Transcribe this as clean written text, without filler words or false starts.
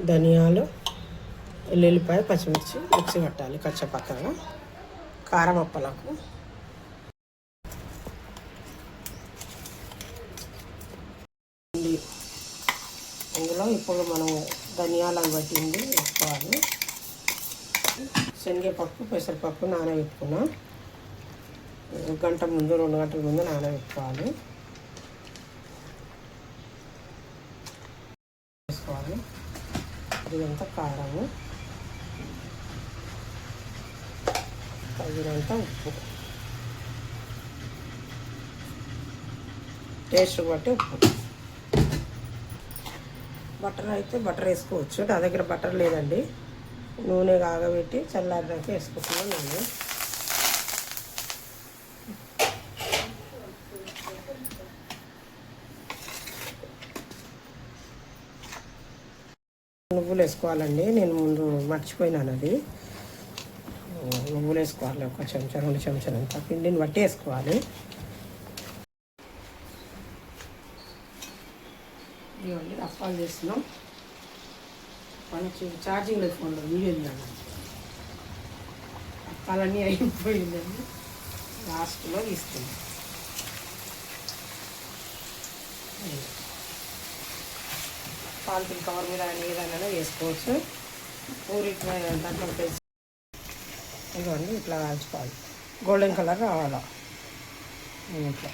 ధనియాలు, ఎల్లుల్లిపాయ, పచ్చిమిర్చి మిక్సీ పట్టాలి కచ్చపక్కగా. కారం అప్పలకు ఇందులో ఇప్పుడు మనం ధనియాలు పట్టింది వేసుకోవాలి. శనగపప్పు, పెసరపప్పు నానబెట్టుకున్నాం. 1 గంట ముందు 2 గంటల ముందు నానబెట్టుకోవాలి. వేసుకోవాలి. ఇదంతా కారము, తగినంత ఉప్పు, టేస్ట్ బట్టి ఉప్పు. బటర్ అయితే బటర్ వేసుకోవచ్చు. నా దగ్గర బటర్ లేదండి. నూనె కాగబెట్టి చల్లారినాక వేసుకుంటున్నాను నేను. నువ్వులు వేసుకోవాలండి. నేను ముందు మర్చిపోయినాను అది. నువ్వులు వేసుకోవాలి. 1 చెంచా 2 చెంచాలు అంతా పిండిని బట్టి వేసుకోవాలి. ఇవ్వండి అప్పాలు చేస్తున్నాం. మంచి ఛార్జింగ్ లేదు ఫోన్లో, వీడియో తీయాలి. అప్పాలన్నీ అయిపోయిందండి. లాస్ట్లో తీసుకుందాం. పాలిథిన్ కవర్ మీద ఏదైనా వేసుకోవచ్చు. పూరి దాంట్లో వేసి ఇదిగోండి ఇట్లా కాల్చుకోవాలి. గోల్డెన్ కలర్ రావాలా ఇట్లా.